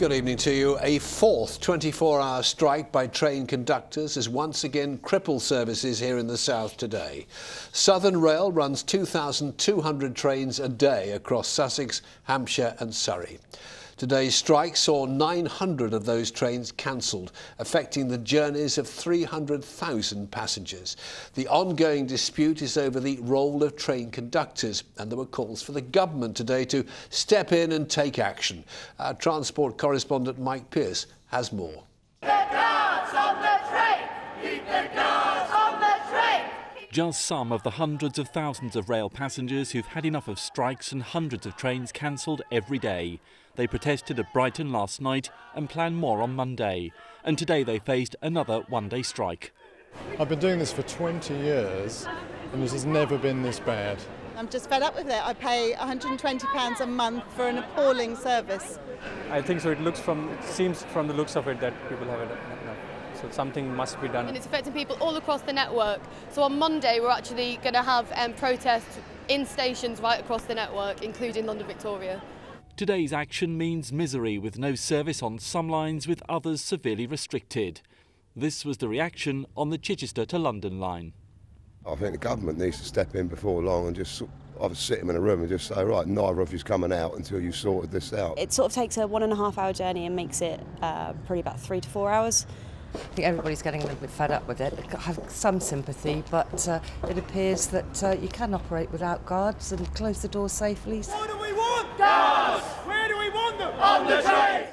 Good evening to you. A fourth 24-hour strike by train conductors has once again crippled services here in the south today. Southern Rail runs 2,200 trains a day across Sussex, Hampshire and Surrey. Today's strike saw 900 of those trains cancelled, affecting the journeys of 300,000 passengers. The ongoing dispute is over the role of train conductors, and there were calls for the government today to step in and take action. Our transport correspondent Mike Pearce has more. The guards on the train! Keep the guards on the train! Just some of the hundreds of thousands of rail passengers who've had enough of strikes and hundreds of trains cancelled every day. They protested at Brighton last night and plan more on Monday. And today they faced another one-day strike. I've been doing this for 20 years and this has never been this bad. I'm just fed up with it. I pay £120 a month for an appalling service. I think so. It seems from the looks of it that people have enough. So something must be done. And it's affecting people all across the network. So on Monday we're actually going to have protests in stations right across the network, including London Victoria. Today's action means misery, with no service on some lines, with others severely restricted. This was the reaction on the Chichester to London line. I think the government needs to step in before long and just sit them in a room and just say, right, neither of you's coming out until you've sorted this out. It sort of takes a 1.5 hour journey and makes it probably about 3 to 4 hours. I think everybody's getting a little bit fed up with it. I have some sympathy, but it appears that you can operate without guards and close the doors safely. What do we want? Guards! Where do we want them? On the train!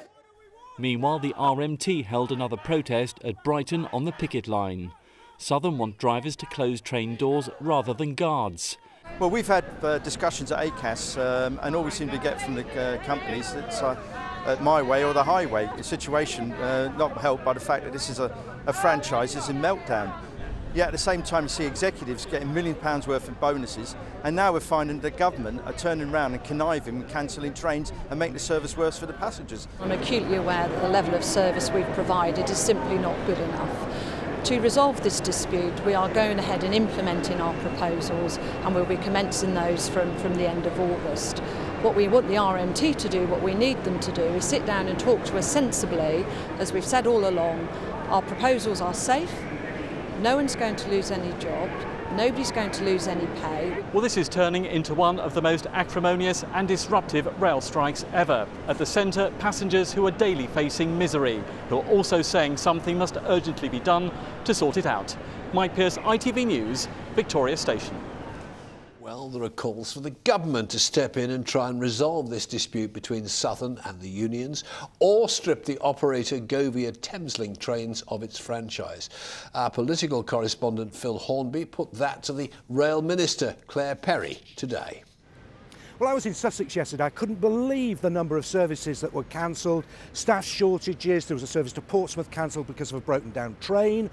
Meanwhile, the RMT held another protest at Brighton on the picket line. Southern want drivers to close train doors rather than guards. Well, we've had discussions at ACAS and all we seem to get from the companies that's my way or the highway. A situation not helped by the fact that this is a franchise is in meltdown. Yet at the same time you see executives getting £1 million worth of bonuses, and now we're finding the government are turning around and conniving and cancelling trains and making the service worse for the passengers. I'm acutely aware that the level of service we've provided is simply not good enough. To resolve this dispute, we are going ahead and implementing our proposals, and we'll be commencing those from the end of August. What we want the RMT to do, what we need them to do, is sit down and talk to us sensibly. As we've said all along, our proposals are safe, no one's going to lose any job, nobody's going to lose any pay. Well, this is turning into one of the most acrimonious and disruptive rail strikes ever. At the centre, passengers who are daily facing misery, who are also saying something must urgently be done to sort it out. Mike Pearce, ITV News, Victoria Station. Well, there are calls for the government to step in and try and resolve this dispute between Southern and the unions, or strip the operator Govia Thameslink trains of its franchise. Our political correspondent Phil Hornby put that to the Rail Minister, Claire Perry, today. Well, I was in Sussex yesterday. I couldn't believe the number of services that were cancelled. Staff shortages. There was a service to Portsmouth cancelled because of a broken down train.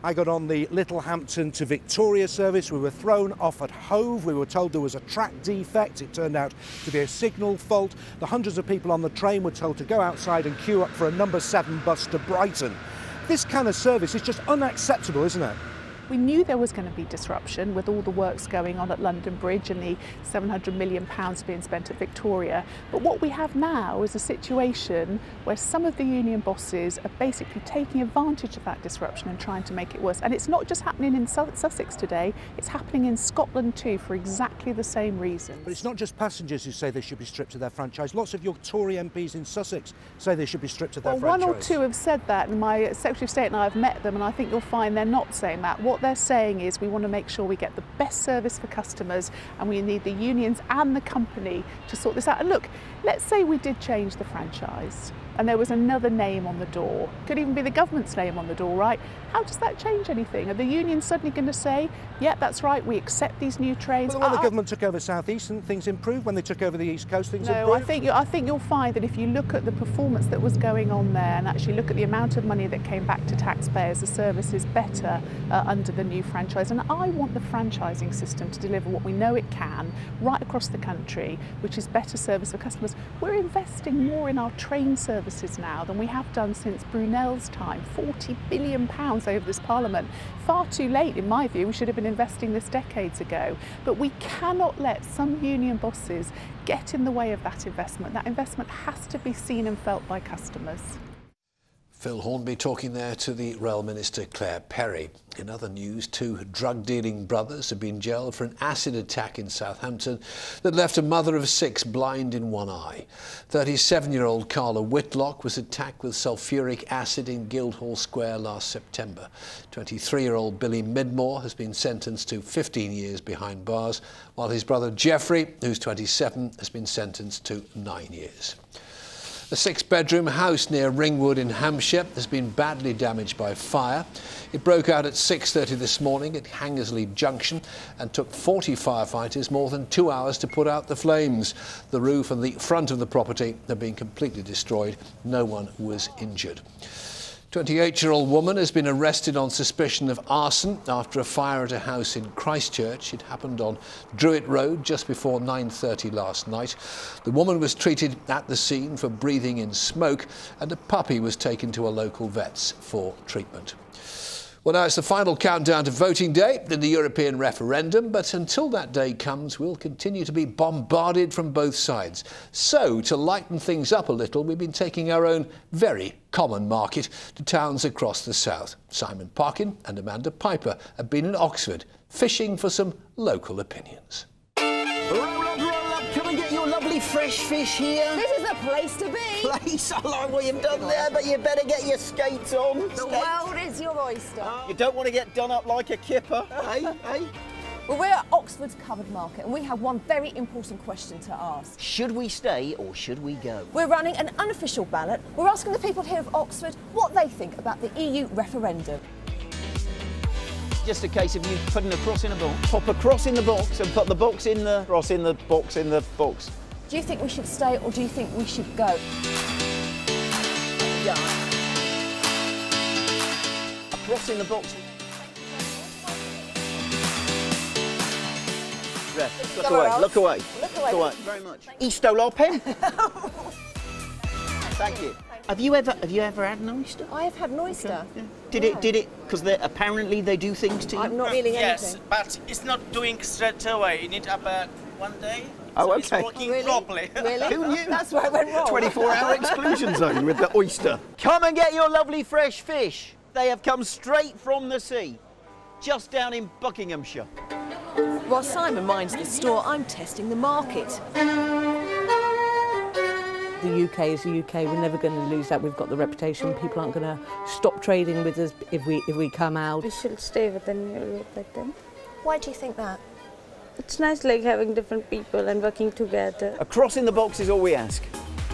I got on the Littlehampton to Victoria service. We were thrown off at Hove. We were told there was a track defect. It turned out to be a signal fault. The hundreds of people on the train were told to go outside and queue up for a number 7 bus to Brighton. This kind of service is just unacceptable, isn't it? We knew there was going to be disruption with all the works going on at London Bridge and the £700 million being spent at Victoria. But what we have now is a situation where some of the union bosses are basically taking advantage of that disruption and trying to make it worse. And it's not just happening in Sussex today, it's happening in Scotland too for exactly the same reason. But it's not just passengers who say they should be stripped of their franchise. Lots of your Tory MPs in Sussex say they should be stripped of their franchise. One or two have said that, and my Secretary of State and I have met them, and I think you'll find they're not saying that. What they're saying is we want to make sure we get the best service for customers, and we need the unions and the company to sort this out. And look, let's say we did change the franchise and there was another name on the door. Could even be the government's name on the door, right? How does that change anything? Are the unions suddenly going to say, yeah, that's right, we accept these new trains? Well, when the government took over South East, things improved. When they took over the East Coast, things improved. No, I think you'll find that if you look at the performance that was going on there and actually look at the amount of money that came back to taxpayers, the service is better under the new franchise. And I want the franchising system to deliver what we know it can right across the country, which is better service for customers. We're investing more in our train service services now than we have done since Brunel's time. £40 billion over this Parliament. Far too late, in my view. We should have been investing this decades ago. But we cannot let some union bosses get in the way of that investment. That investment has to be seen and felt by customers. Phil Hornby talking there to the Rail Minister Claire Perry. In other news, 2 drug-dealing brothers have been jailed for an acid attack in Southampton that left a mother of 6 blind in one eye. 37-year-old Carla Whitlock was attacked with sulphuric acid in Guildhall Square last September. 23-year-old Billy Midmore has been sentenced to 15 years behind bars, while his brother Geoffrey, who's 27, has been sentenced to 9 years. A 6-bedroom house near Ringwood in Hampshire has been badly damaged by fire. It broke out at 6:30 this morning at Hangersley Junction and took 40 firefighters more than 2 hours to put out the flames. The roof and the front of the property have been completely destroyed. No one was injured. 28-year-old woman has been arrested on suspicion of arson after a fire at a house in Christchurch. It happened on Druitt Road just before 9:30 last night. The woman was treated at the scene for breathing in smoke, and a puppy was taken to a local vet's for treatment. Well, now it's the final countdown to voting day in the European referendum, but until that day comes, we'll continue to be bombarded from both sides. So, to lighten things up a little, we've been taking our own very common market to towns across the south. Simon Parkin and Amanda Piper have been in Oxford, fishing for some local opinions. Roll up, come and get your lovely fresh fish here. This is the place to be. Place, I like what you've done there, but you better get your skates on. The world is your oyster. You don't want to get done up like a kipper, eh? Well, we're at Oxford's covered market and we have one very important question to ask. Should we stay or should we go? We're running an unofficial ballot. We're asking the people here of Oxford what they think about the EU referendum. Just a case of you putting a cross in a box. Pop a cross in the box and put the box in the cross in the box in the box. Do you think we should stay or do you think we should go? Yeah. A cross in the box. Ref, look away, look away. Look away. Very much. He stole our pen. Thank you. Have you ever had an oyster? I have had an oyster. Okay. Yeah. Did it? Because apparently they do things to you. I'm not feeling anything. Yes, but it's not doing straight away. You need about 1 day. Oh, so okay. It's working properly. Really? Who knew? That's where I went wrong. 24-hour exclusion zone with the oyster. Come and get your lovely fresh fish. They have come straight from the sea, just down in Buckinghamshire. While Simon minds the store, I'm testing the market. The UK is the UK. We're never going to lose that. We've got the reputation. People aren't going to stop trading with us if we come out. We should stay within Europe like them. Why do you think that? It's nice like having different people and working together. A cross in the box is all we ask.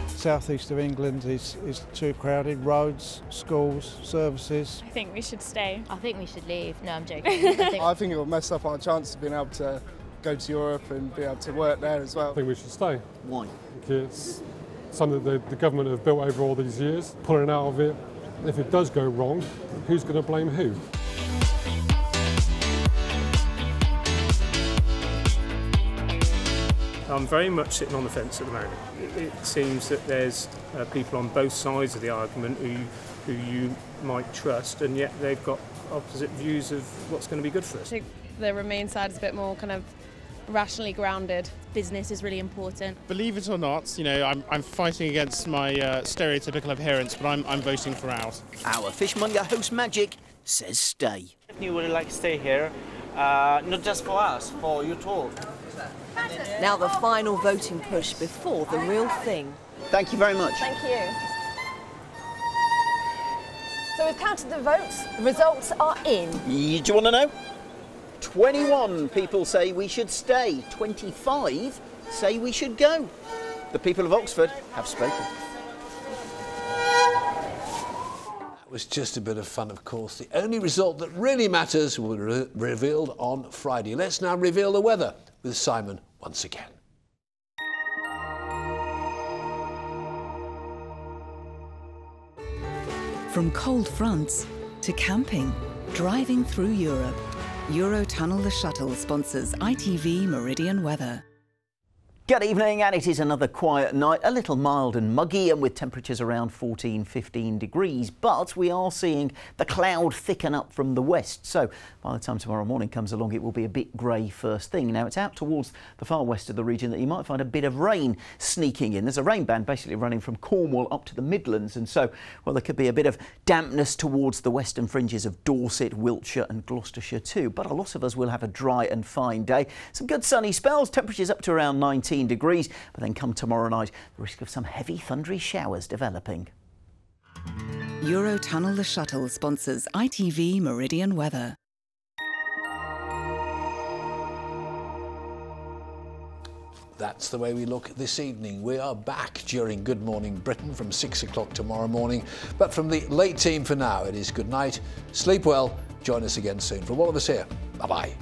Southeast of England is too crowded. Roads, schools, services. I think we should stay. I think we should leave. No, I'm joking. I think it will mess up our chances of being able to go to Europe and be able to work there as well. I think we should stay. Why? Because it's something that the government have built over all these years. Pulling out of it, if it does go wrong, who's going to blame who? I'm very much sitting on the fence at the moment. It seems that there's people on both sides of the argument who you might trust, and yet they've got opposite views of what's going to be good for us. I think the Remain side is a bit more kind of rationally grounded. Business is really important. Believe it or not, you know, I'm fighting against my stereotypical adherence, but I'm voting for out. Our fishmonger host Magic says stay. You would like to stay here, not just for us, for you too. Now the final voting push before the real thing. Thank you very much. Thank you. So we've counted the votes. The results are in. Do you want to know? 21 people say we should stay. 25 say we should go. The people of Oxford have spoken. That was just a bit of fun, of course. The only result that really matters will be revealed on Friday. Let's now reveal the weather with Simon once again. From cold fronts to camping, driving through Europe, Eurotunnel the Shuttle sponsors ITV Meridian weather. Good evening, and it is another quiet night, a little mild and muggy and with temperatures around 14-15 degrees, but we are seeing the cloud thicken up from the west, so by the time tomorrow morning comes along it will be a bit grey first thing. Now it's out towards the far west of the region that you might find a bit of rain sneaking in. There's a rain band basically running from Cornwall up to the Midlands, and so, well, there could be a bit of dampness towards the western fringes of Dorset, Wiltshire and Gloucestershire too, but a lot of us will have a dry and fine day. Some good sunny spells, temperatures up to around 19 degrees, but then come tomorrow night, the risk of some heavy thundery showers developing. Eurotunnel the Shuttle sponsors ITV Meridian weather. That's the way we look this evening. We are back during Good Morning Britain from 6 o'clock tomorrow morning. But from the late team for now, it is good night, sleep well, join us again soon. From all of us here, bye-bye.